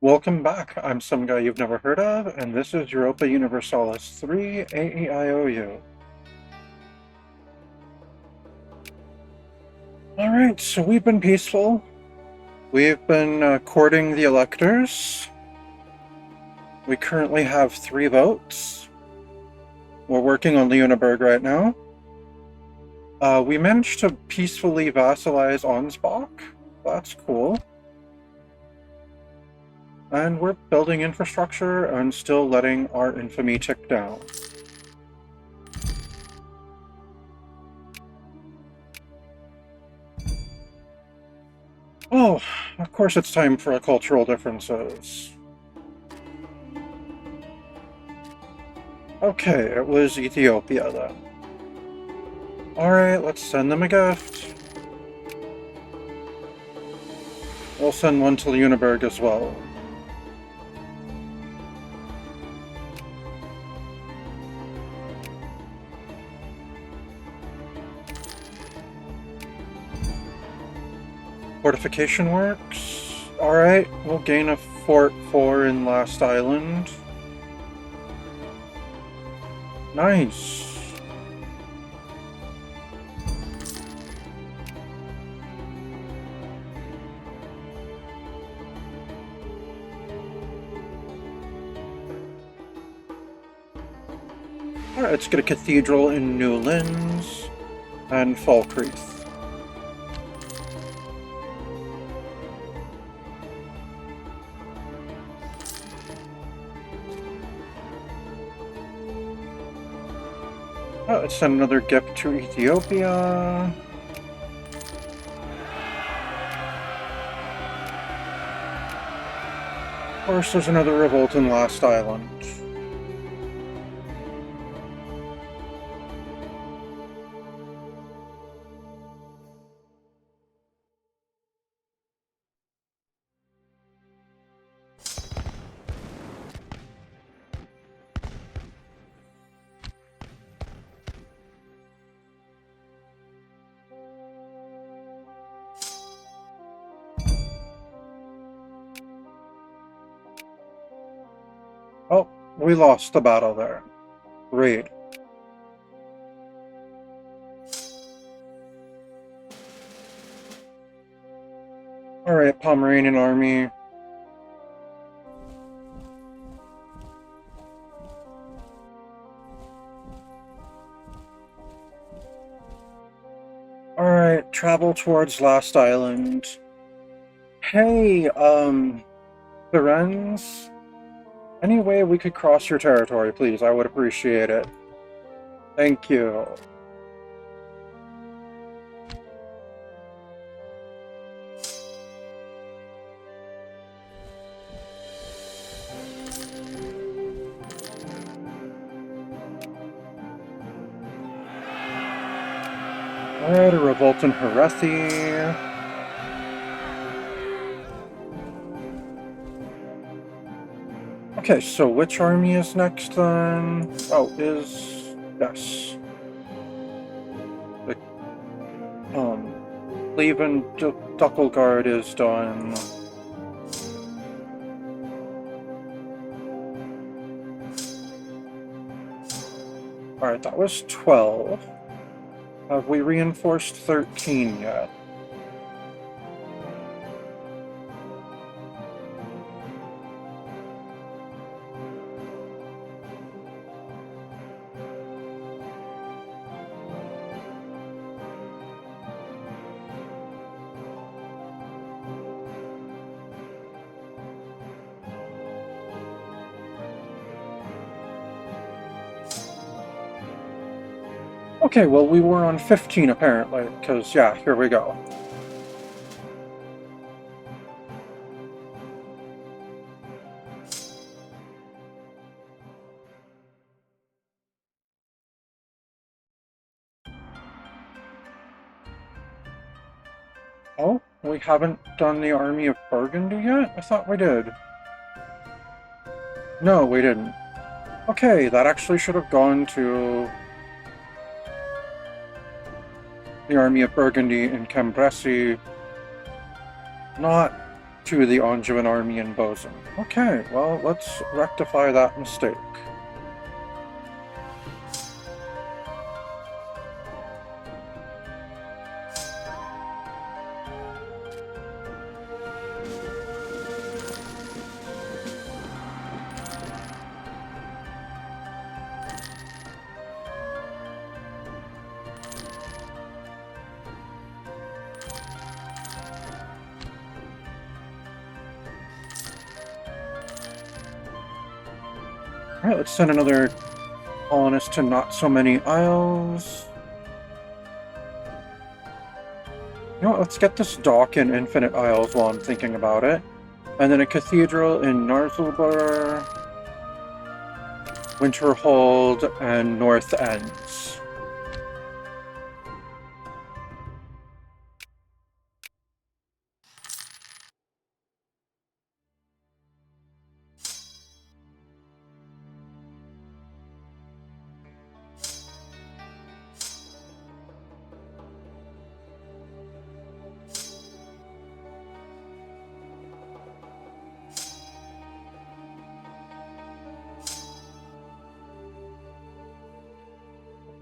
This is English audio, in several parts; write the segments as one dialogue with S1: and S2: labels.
S1: Welcome back. I'm some guy you've never heard of, and this is Europa Universalis 3 A.E.I.O.U. Alright, so we've been peaceful. We've been courting the electors. We currently have 3 votes. We're working on Leonaberg right now. We managed to peacefully vassalize Ansbach. That's cool. And we're building infrastructure and still letting our infamy tick down. Oh, of course it's time for cultural differences. Okay, it was Ethiopia then. Alright, let's send them a gift. We'll send one to Lüneburg as well. Fortification works. Alright, we'll gain a Fort 4 in Last Island. Nice. Alright, let's get a cathedral in Newlands and Falkreath. Let's send another gift to Ethiopia. Of course, there's another revolt in Last Island. Oh, we lost the battle there. Great. Alright, Pomeranian army. Alright, travel towards Last Island. Hey, Firenze? Any way we could cross your territory, please? I would appreciate it. Thank you. Alright, a revolt in Herethi. Okay, so which army is next then? Oh, yes. The, Leven Duckelguard is done. Alright, that was 12. Have we reinforced 13 yet? Okay, well, we were on 15 apparently, because, yeah, here we go. Oh, we haven't done the Army of Burgundy yet? I thought we did. No, we didn't. Okay, that actually should have gone to the Army of Burgundy in Cambrésis. Not to the Angevin army in Bozen. Okay, well, let's rectify that mistake. Alright, let's send another colonist to not so many isles. You know what, let's get this dock in Infinite Isles while I'm thinking about it. And then a cathedral in Narzulbur, Winterhold, and North Ends.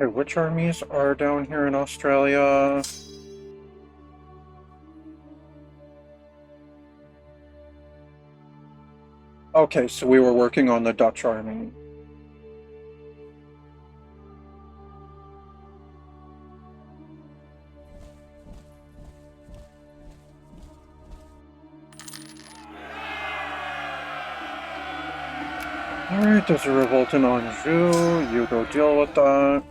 S1: Okay, which armies are down here in Australia? Okay, so we were working on the Dutch army. Alright, there's a revolt in Anjou. You go deal with that.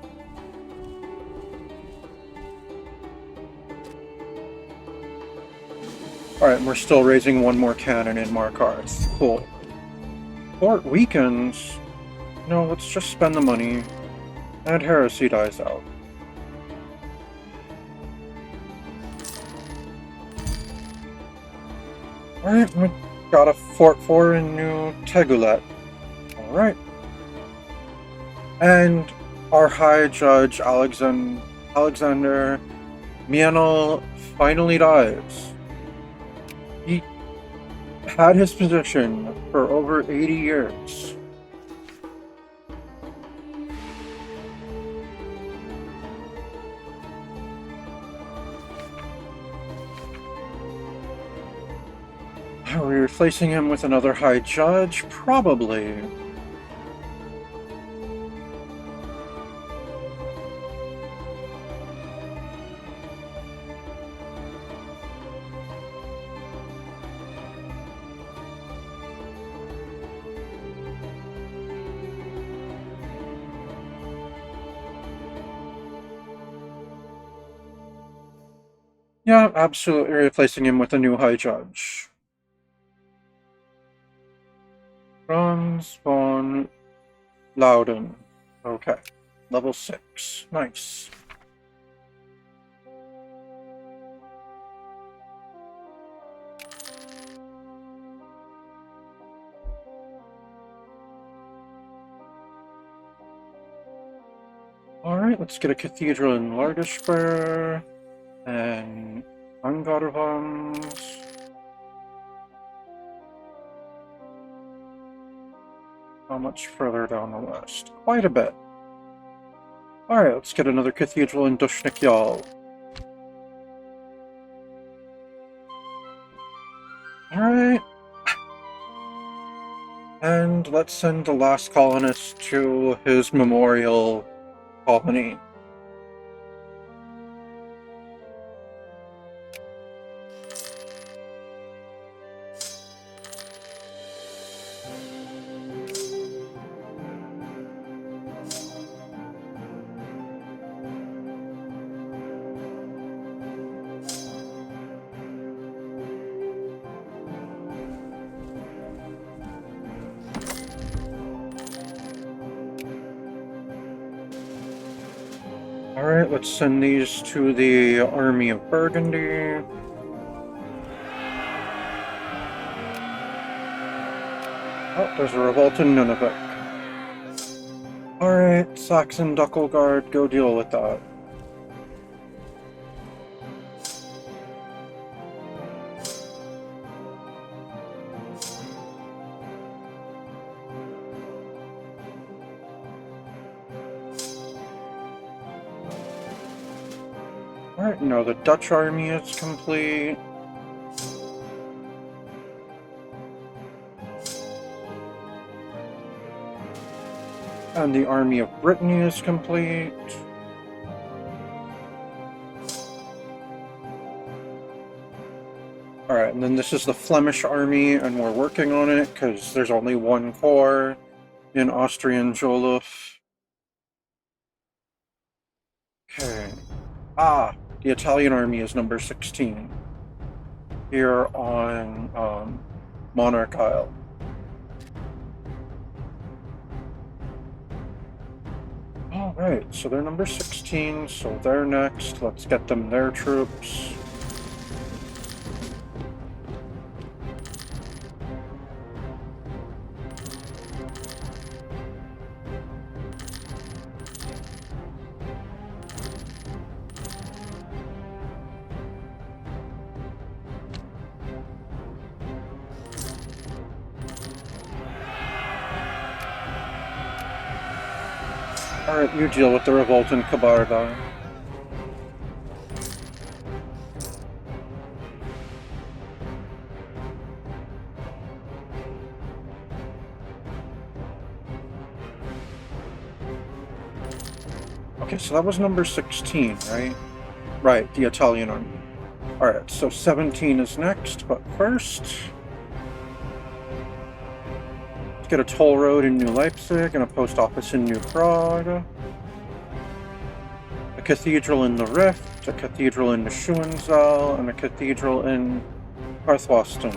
S1: Alright, we're still raising one more cannon in Markarth. Cool. Fort weakens? No, let's just spend the money. And heresy dies out. Alright, we got a Fort 4 in New Tegulet. Alright. And our High Judge Alexander Mienel finally dies. He had his position for over 80 years. Are we replacing him with another High Judge? Probably. Yeah, absolutely replacing him with a new High Judge. Franz von Loudon. Okay. Level 6. Nice. Alright, let's get a cathedral in Largespur. And Angarvans. How much further down the list? Quite a bit. Alright, let's get another cathedral in Dushnik-Yal. Alright. And let's send the last colonist to his memorial colony. Alright, let's send these to the Army of Burgundy. Oh, there's a revolt in Nunavik. Alright, Saxon Duckelguard, go deal with that. Alright, no, the Dutch army is complete. And the army of Brittany is complete. Alright, and then this is the Flemish army, and we're working on it because there's only one corps in Austrian Joliffe. Okay. Ah, the Italian army is number 16 here on Monarch Isle. Alright, so they're number 16, so they're next. Let's get them their troops. Alright, you deal with the revolt in Kabarda. Okay, so that was number 16, right? Right, the Italian army. Alright, so 17 is next, but first... let's get a toll road in New Leipzig and a post office in New Prague. A cathedral in the Rift, a cathedral in Neuschwanstein, and a cathedral in Karthwasten.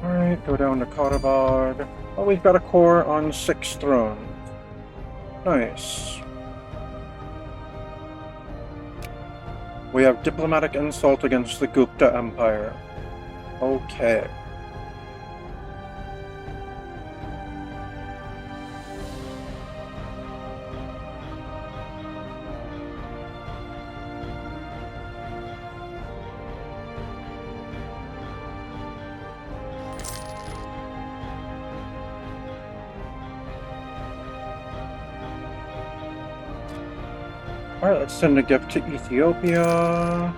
S1: Alright, go down to Karabag. Oh, we've got a corps on 6 thrones. Nice. We have diplomatic insult against the Gupta Empire. Okay. Alright, let's send a gift to Ethiopia.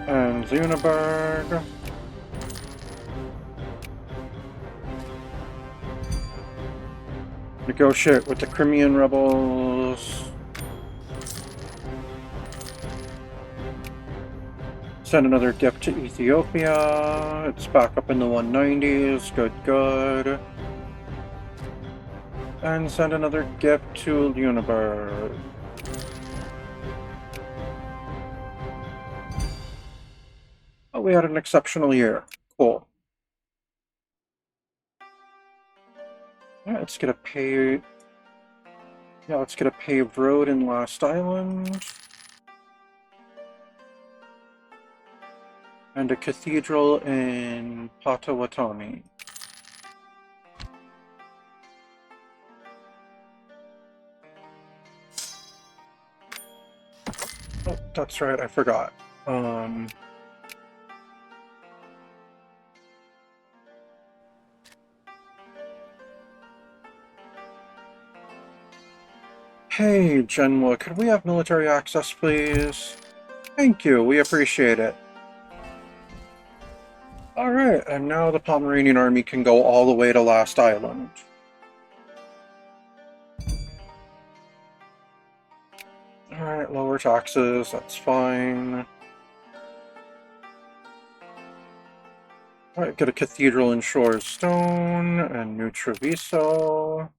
S1: And Lüneburg. Negotiate with the Crimean rebels. Send another gift to Ethiopia. It's back up in the 190s. Good, good. And send another gift to Lüneburg. Oh, we had an exceptional year. Cool. Yeah, let's get a paved... yeah, let's get a paved road in Last Island. And a cathedral in Potawatomi. Oh, that's right, I forgot. Hey, Genwa, could we have military access, please? Thank you, we appreciate it. Alright, and now the Pomeranian army can go all the way to Last Island. Alright, lower taxes, that's fine. Alright, get a cathedral in Shores Stone and New Treviso.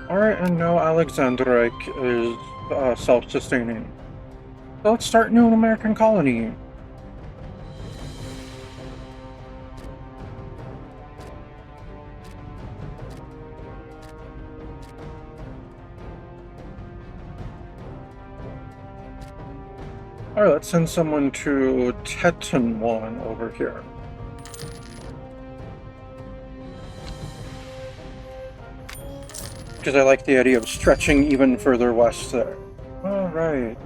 S1: Alright, and now Alexandrite is self-sustaining. So let's start a new American colony. Alright, let's send someone to Teton 1 over here. Because I like the idea of stretching even further west there. Alright.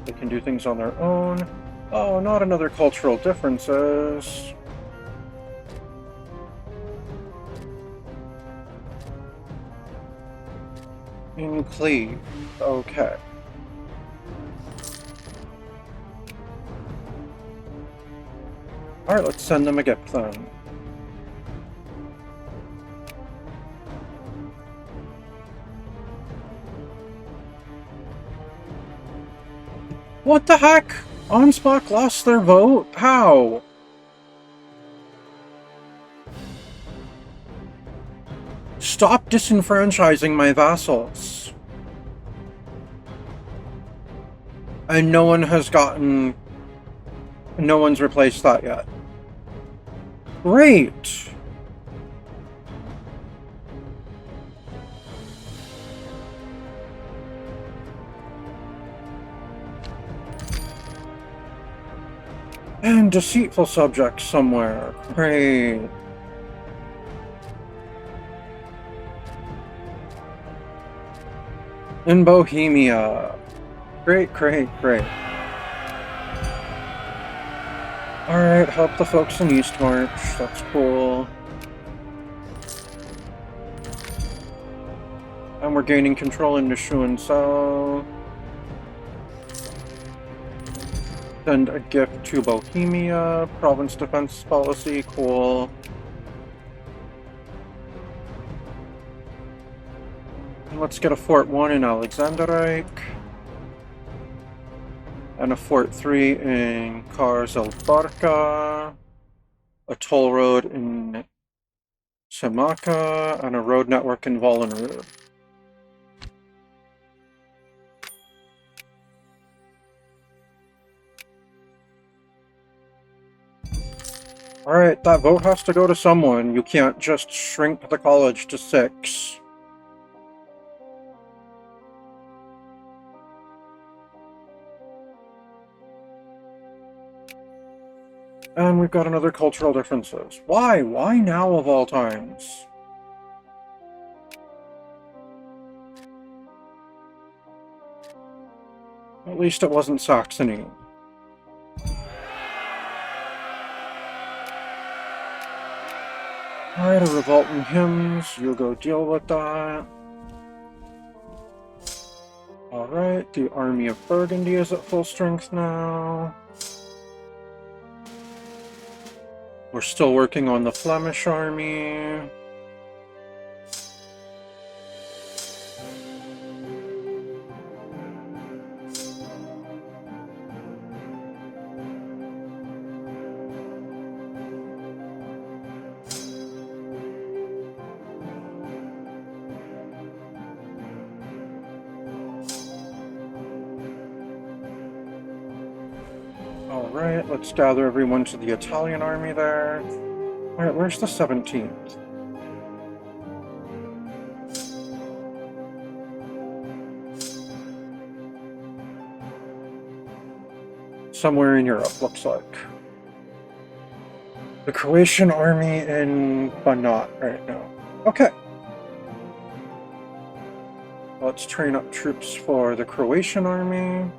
S1: They can do things on their own. Oh, not another cultural differences. Incleave. Okay. Alright, let's send them a gift then. What the heck? Ansbach lost their vote? How? Stop disenfranchising my vassals. And no one has gotten... No one's replaced that yet. Great! And deceitful subjects somewhere. Great. In Bohemia. Great, great, great. Alright, help the folks in Eastmarch. That's cool. And we're gaining control in Nishu and Sao. Send a gift to Bohemia. Province defense policy, cool. And let's get a Fort 1 in Alexanderreich. And a Fort 3 in Kars-el-Barka. A toll road in Samaka. And a road network in Vollenrud. Alright, that vote has to go to someone. You can't just shrink the college to 6. And we've got another cultural differences. Why? Why now of all times? At least it wasn't Saxony. Alright, a revolt in hymns. You go deal with that. Alright, the army of Burgundy is at full strength now. We're still working on the Flemish army. Alright, let's gather everyone to the Italian army there. Alright, where's the 17th? Somewhere in Europe, looks like. The Croatian army in Banat right now. Okay. Let's train up troops for the Croatian army.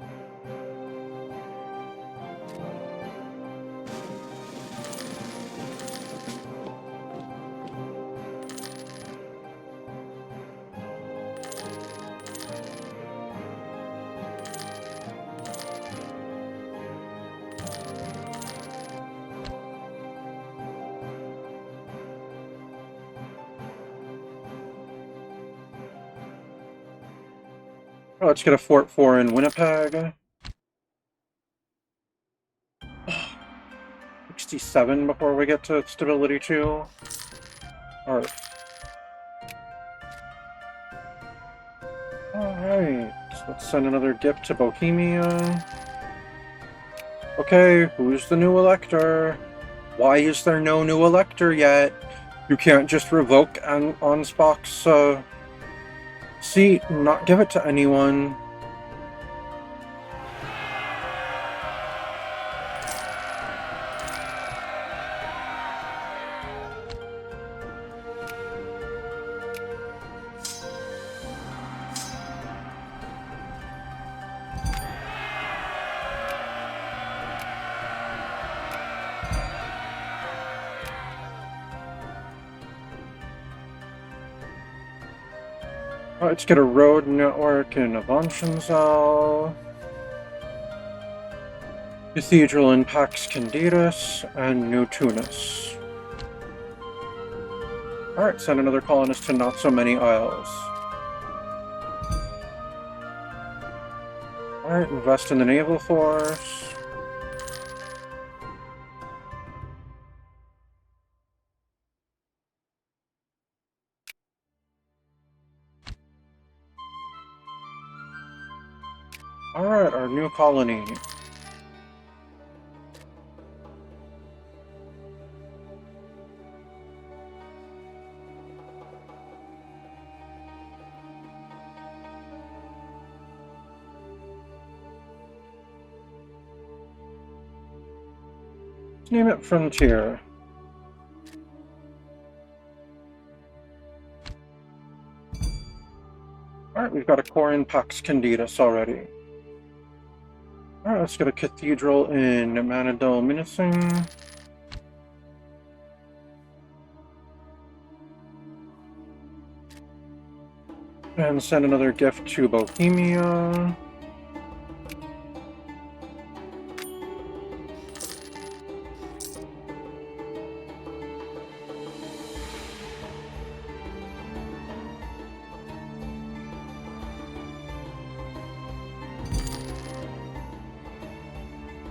S1: Let's get a Fort 4 in Winnipeg. 67 before we get to Stability 2. Alright. Alright. Let's send another gift to Bohemia. Okay, who's the new elector? Why is there no new elector yet? You can't just revoke Ansbach's seat and not give it to anyone. Let's get a road network in Avanchanzal. Cathedral in Pax Candidus and New Tunis. Alright, send another colonist to not so many isles. Alright, invest in the naval force. Alright, our new colony. Name it Frontier. Alright, we've got a core in Pax Candidus already. Alright, let's get a cathedral in Manadil Minising. And send another gift to Bohemia.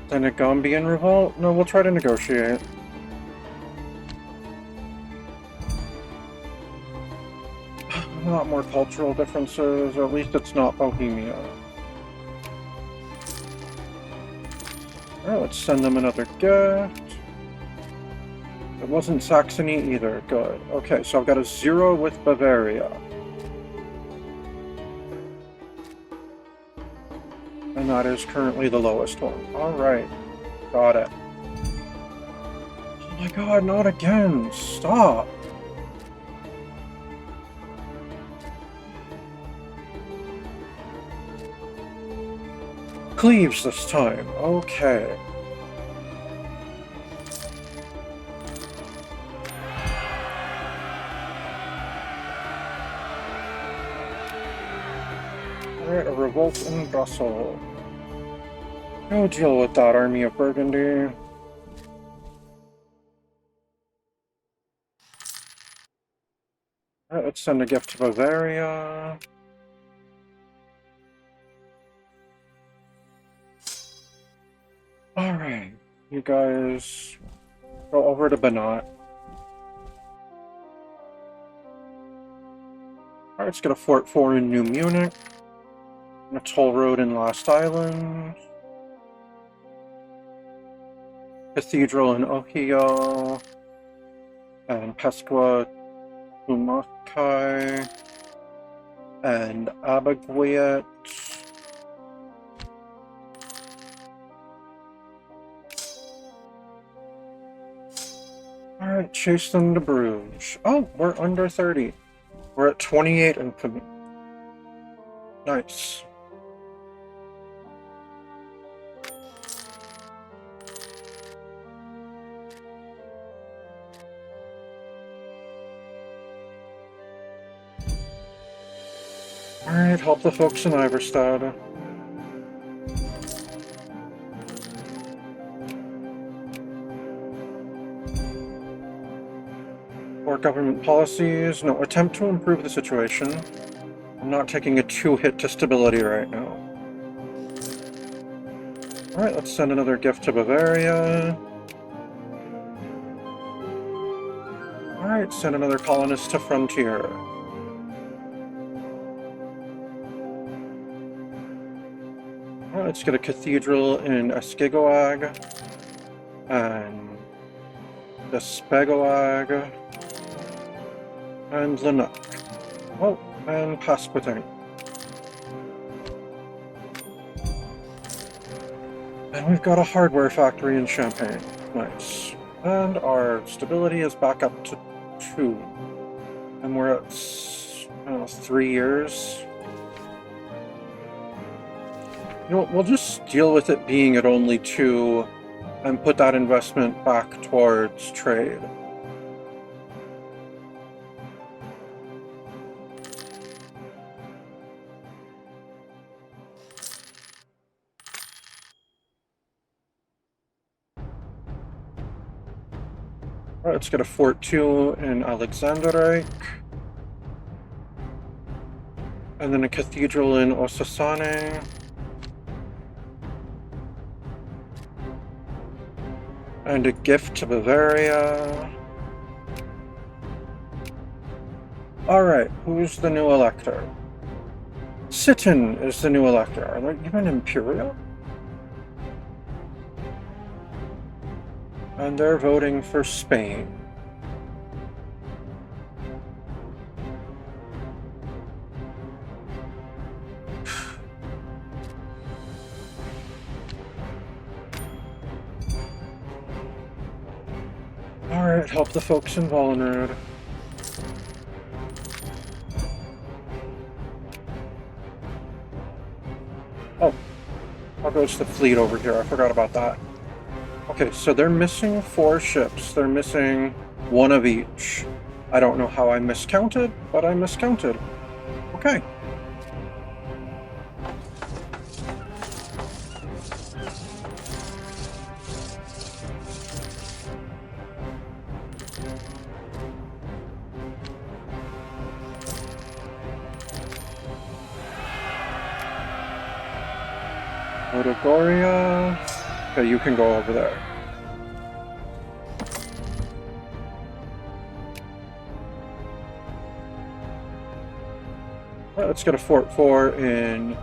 S1: The Nagombian Revolt? No, we'll try to negotiate. A lot more cultural differences, or at least it's not Bohemia. Alright, let's send them another gift. It wasn't Saxony either, good. Okay, so I've got a 0 with Bavaria. And that is currently the lowest one. Alright, got it. Oh my god, not again! Stop! Cleaves this time, okay. Alright, a revolt in Brussels. Go deal with that army of Burgundy. Alright, let's send a gift to Bavaria. Alright, you guys go over to Banat. Alright, let's get a Fort 4 in New Munich. And a toll road in Last Island. Cathedral in A.E.I.O.U. And Pesqua Umakai. And Abaguet. Alright, chase them to Bruges. Oh, we're under 30. We're at 28 infamy. Nice. Alright, help the folks in Iverstad. Or government policies. No, attempt to improve the situation. I'm not taking a 2-hit to stability right now. Alright, let's send another gift to Bavaria. Alright, send another colonist to Frontier. Alright, let's get a cathedral in Eskegoag. And Despegoag. And Lanuk. Oh, and Pasquitting. And we've got a hardware factory in Champagne. Nice. And our stability is back up to 2. And we're at, I don't know, 3 years. You know, we'll just deal with it being at only 2 and put that investment back towards trade. Let's get a Fort 2 in Alexanderreich. And then a cathedral in Osasane. And a gift to Bavaria. Alright, who's the new elector? Sitten is the new elector. Are they even Imperial? And they're voting for Spain. Alright, help the folks in Volunrud. Oh, how goes the fleet over here? I forgot about that. Okay, so they're missing 4 ships. They're missing 1 of each. I don't know how I miscounted, but I miscounted. Okay. Odogoria. Okay, you can go over there. Let's get a Fort 4 in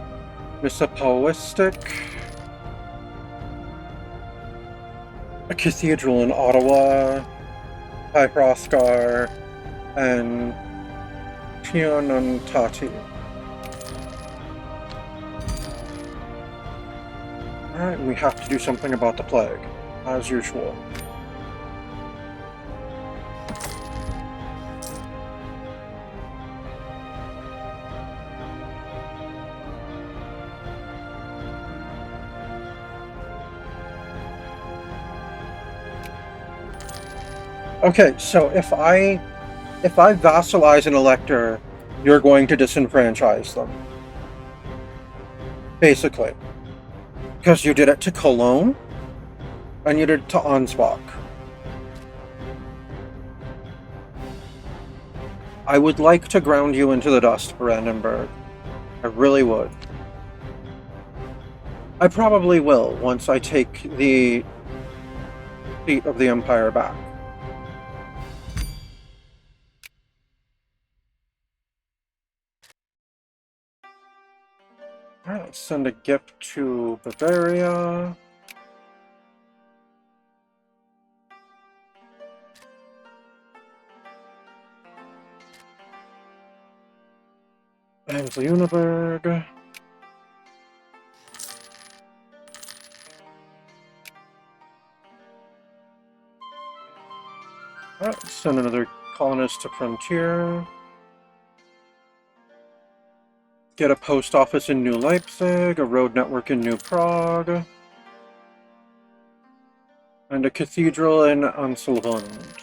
S1: Misapowistic. A cathedral in Ottawa. High Hrothgar. And Pionontati. Alright, we have to do something about the plague, as usual. Okay, so if I vassalize an elector, you're going to disenfranchise them. Basically. Because you did it to Cologne, and you did it to Ansbach. I would like to ground you into the dust, Brandenburg. I really would. I probably will, once I take the seat of the Empire back. Alright, let's send a gift to Bavaria. And Lüneburg. Alright, send another colonist to Frontier. Get a post office in New Leipzig, a road network in New Prague, and a cathedral in Anselhund.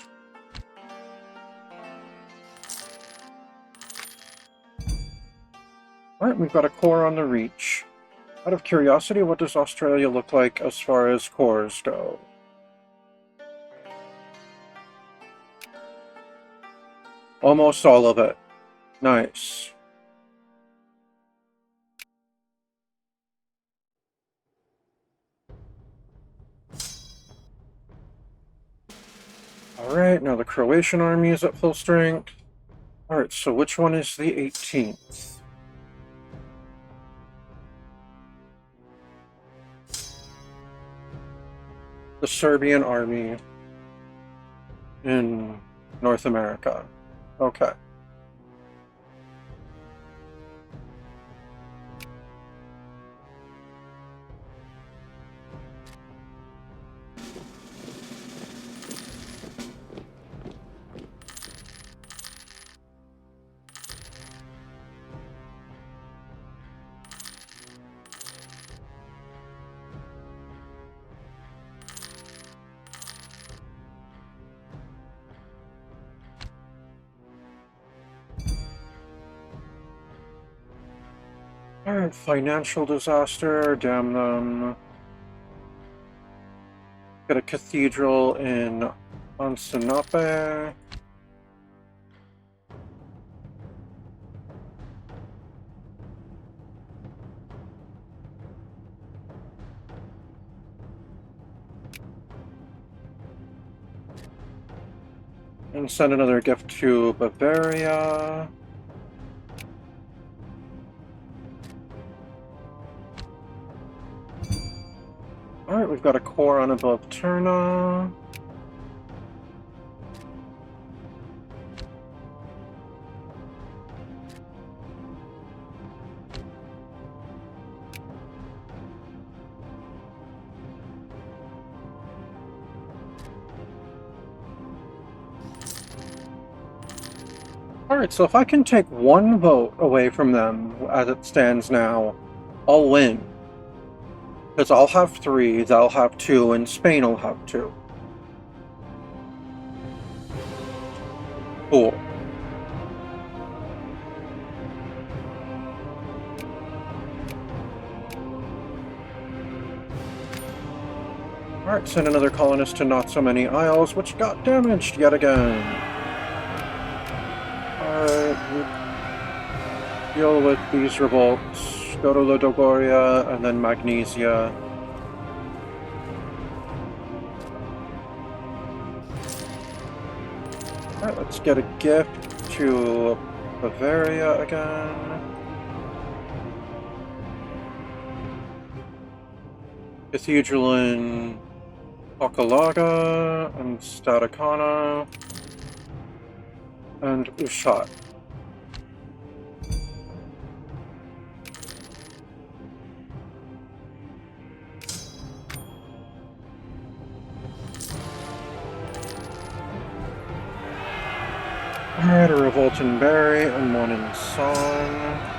S1: Alright, we've got a core on the Reach. Out of curiosity, what does Australia look like as far as cores go? Almost all of it. Nice. Alright, now the Croatian army is at full strength. Alright, so which one is the 18th? The Serbian army in North America. Okay. Alright, financial disaster, damn them. Got a cathedral in On Sinape. And send another gift to Bavaria. Alright, we've got a core on above Turna. Alright, so if I can take one vote away from them as it stands now, I'll win. Because I'll have 3, they'll have 2, and Spain will have 2. Cool. Alright, send another colonist to not so many isles, which got damaged yet again. Alright, deal with these revolts. Go to Lodogoria and then Magnesia. Alright, let's get a gift to Bavaria again. Cathedral in Okalaga and Staticana. And Ushat. Alright, a revolt in Berry and one in Song.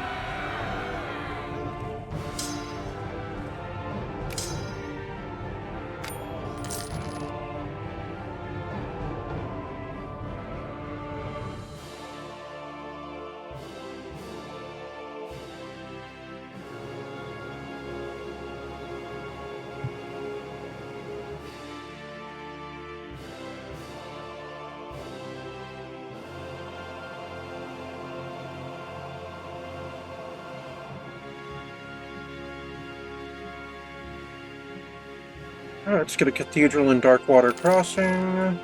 S1: Alright, let's get a cathedral in Darkwater Crossing,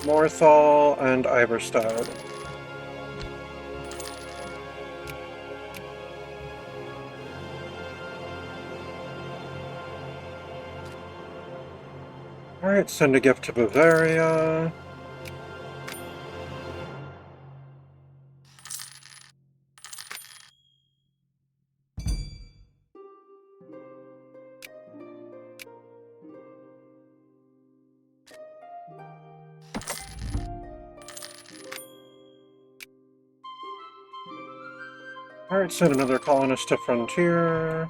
S1: Morthal, and Iverstad. Alright, send a gift to Bavaria. Alright, send another colonist to Frontier.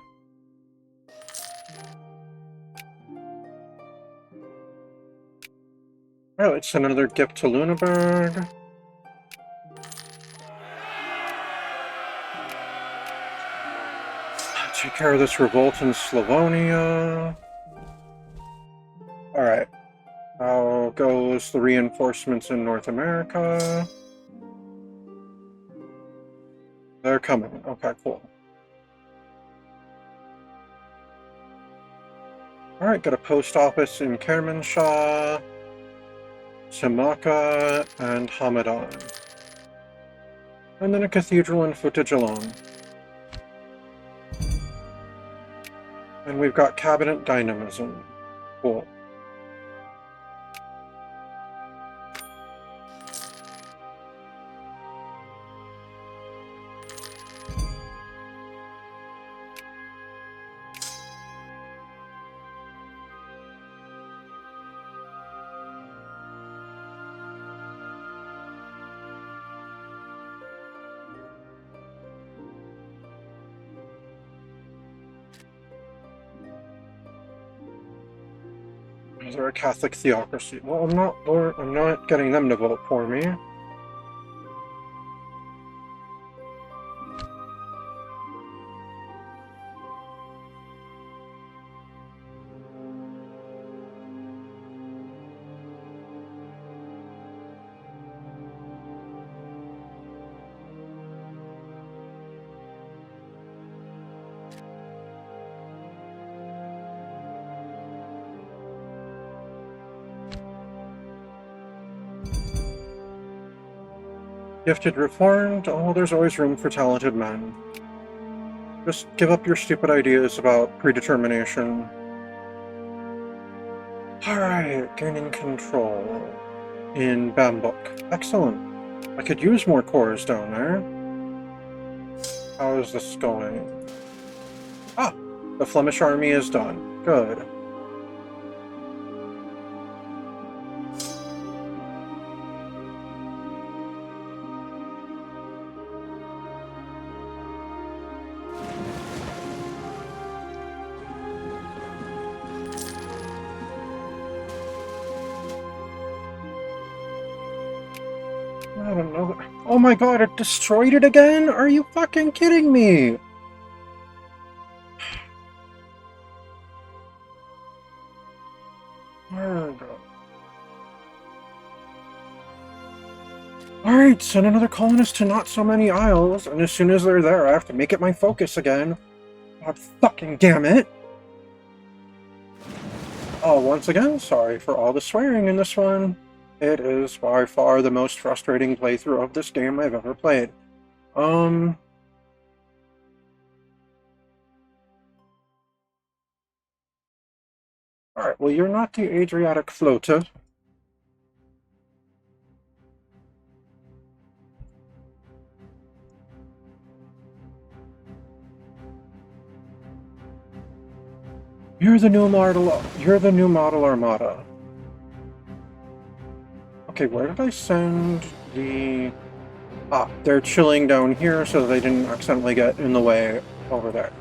S1: Alright, let's send another gift to Luneburg. Take care of this revolt in Slavonia. Alright. How goes the reinforcements in North America? They're coming. Okay, cool. Alright, got a post office in Kermanshah, Samaka, and Hamadan. And then a cathedral in Futajalon. And we've got cabinet dynamism. Cool. They're a Catholic theocracy. Well, I'm not getting them to vote for me. Gifted reformed, oh, there's always room for talented men. Just give up your stupid ideas about predetermination. Alright, gaining control in Bambuk. Excellent. I could use more cores down there. How is this going? Ah! The Flemish army is done. Good. I don't know. Oh my god, it destroyed it again? Are you fucking kidding me? Alright, send another colonist to not so many isles, and as soon as they're there, I have to make it my focus again. God fucking damn it! Oh, once again, sorry for all the swearing in this one. It is by far the most frustrating playthrough of this game I've ever played. Alright, well, you're not the Adriatic Flotte. You're the new model armada. Okay, where did I send the... Ah, they're chilling down here so they didn't accidentally get in the way over there.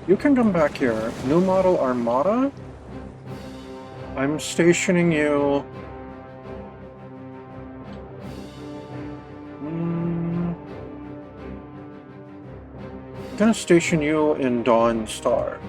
S1: You can come back here. New model armada? I'm stationing you... I'm gonna station you in Dawn Star.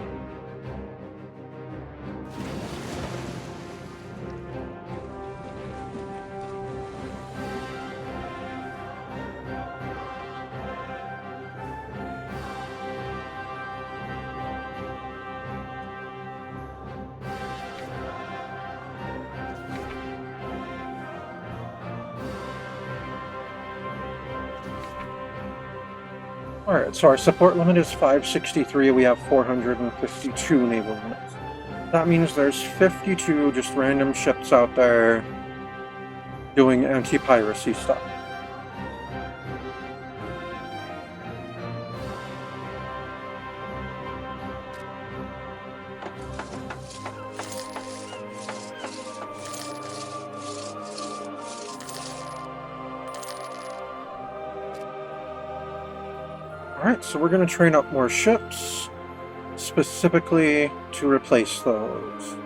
S1: Alright, so our support limit is 563, we have 452 naval units. That means there's 52 just random ships out there doing anti-piracy stuff. Alright, so we're going to train up more ships, specifically to replace those.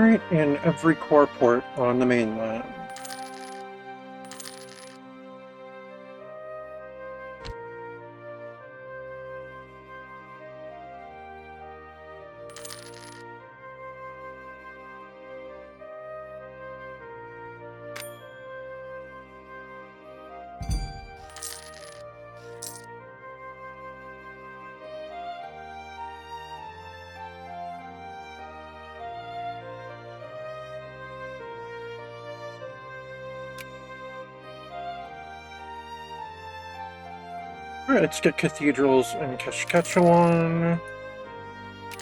S1: Alright, in every core port on the mainland. Alright, let's get cathedrals in Saskatchewan,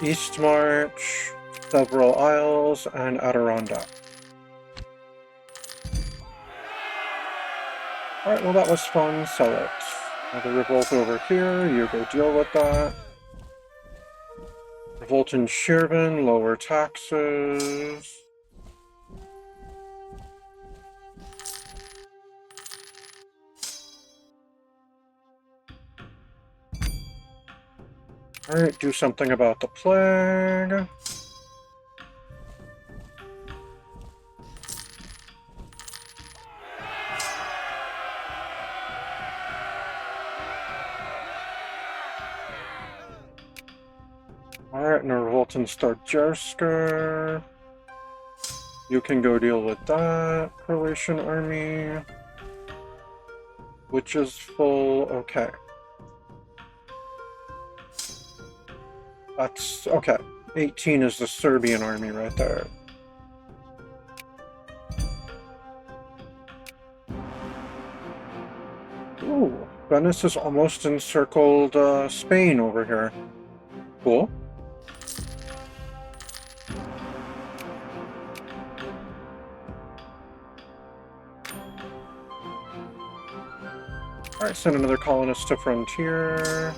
S1: East March, several Isles, and Adirondack. Alright, well that was fun, sell it. Another revolt over here, you go deal with that. Revolt in Shirvan, lower taxes. Alright, do something about the plague. Alright, and a revolt in Starjarska. You can go deal with that, Croatian army. Which is full, okay. That's, okay. 18 is the Serbian army right there. Ooh, Venice has almost encircled Spain over here. Cool. Alright, send another colonist to Frontier.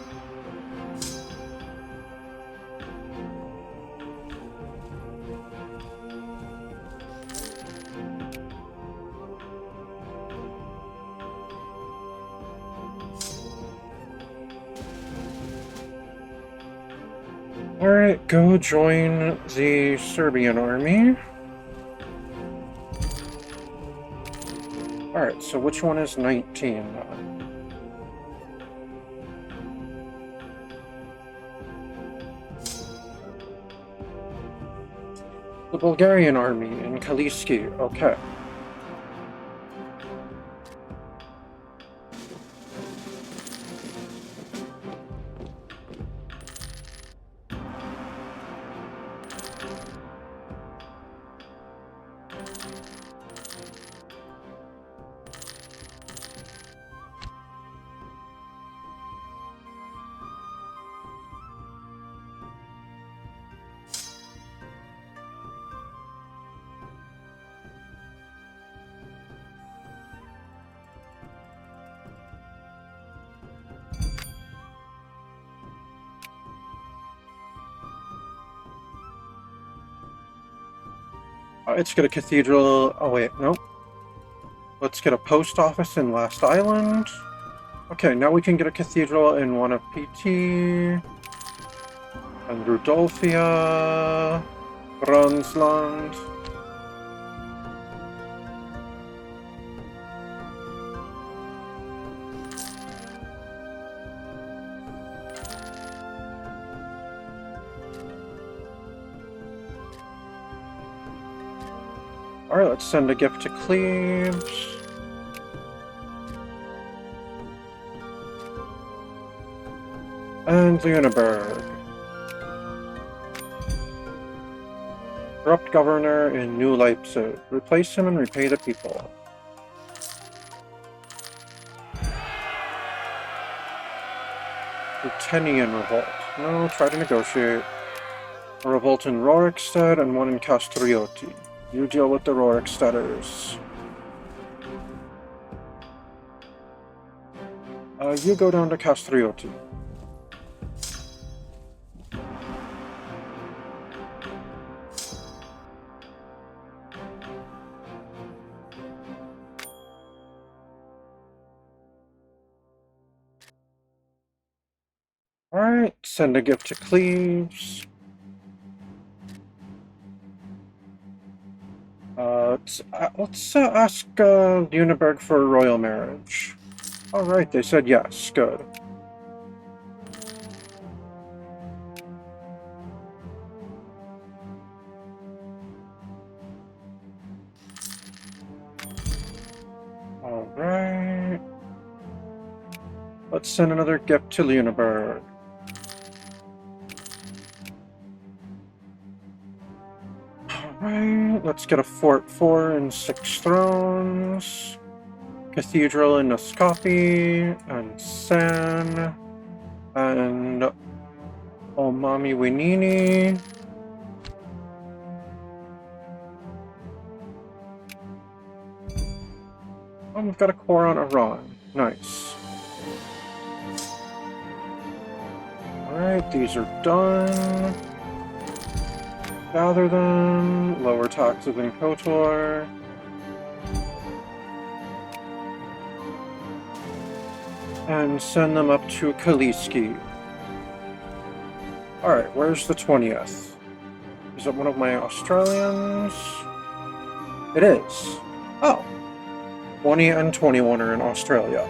S1: Alright, go join the Serbian army. Alright, so which one is 19? The Bulgarian army in Kaliski, okay. Let's get a cathedral. Oh, wait, nope. Let's get a post office in Last Island. Okay, now we can get a cathedral in one of PT. And Rudolphia. Bronsland. Alright, let's send a gift to Cleves. And Lüneburg. Corrupt governor in New Leipzig. Replace him and repay the people. Ruthenian revolt. No, try to negotiate. A revolt in Rorikstead and one in Castrioti. You deal with the Roriksteaders. You go down to Castrioti. Alright, send a gift to Cleves. Let's ask Lüneburg for a royal marriage. All right, they said yes. Good. All right. Let's send another gift to Lüneburg. Alright, let's get a Fort 4 and 6 thrones. Cathedral in Nascapi, and San, and Omami Winini. Oh, we've got a core on Iran. Nice. Alright, these are done. Gather them, lower taxes in KOTOR. And send them up to Kaliski. Alright, where's the 20th? Is it one of my Australians? It is. Oh. 20 and 21 are in Australia.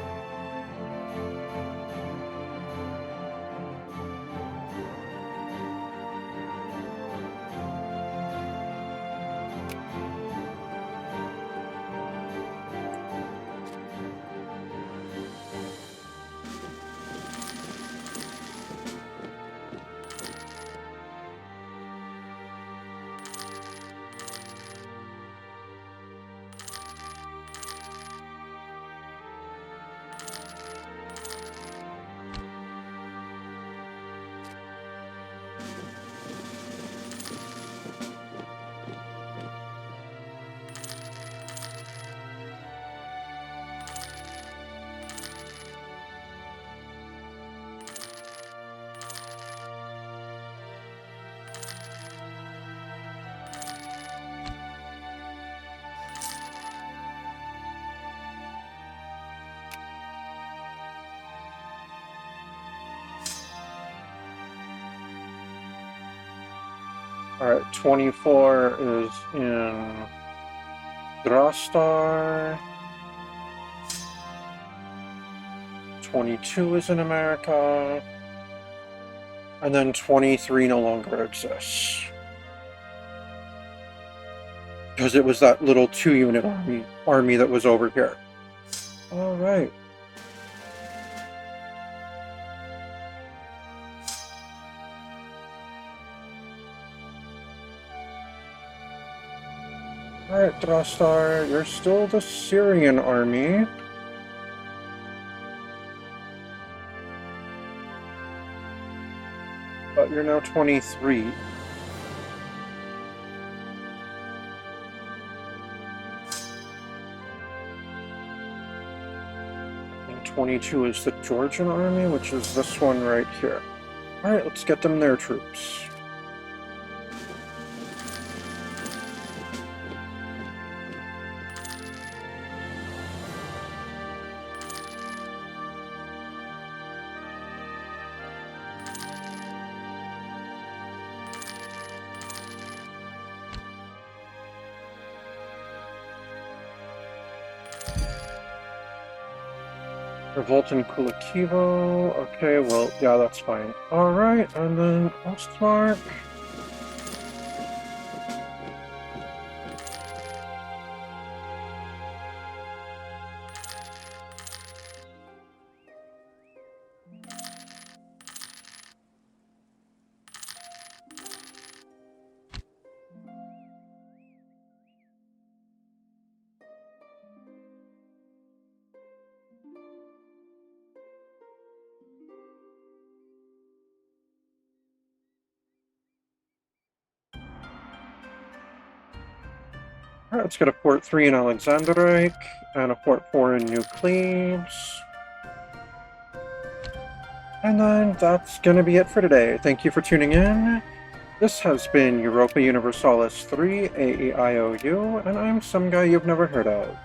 S1: Alright, 24 is in Drastar. 22 is in America. And then 23 no longer exists. Because it was that little 2-unit army that was over here. Alright. Alright, Drastar, you're still the Syrian army. But you're now 23. And 22 is the Georgian army, which is this one right here. Alright, let's get them their troops. Revolt in Kulakivo. Okay, well, yeah, that's fine. Alright, and then Ostmark. Alright, let's get a Port 3 in Alexanderreich, and a Port 4 in New Cleves. And then that's gonna be it for today. Thank you for tuning in. This has been Europa Universalis 3 A.E.I.O.U, and I'm some guy you've never heard of.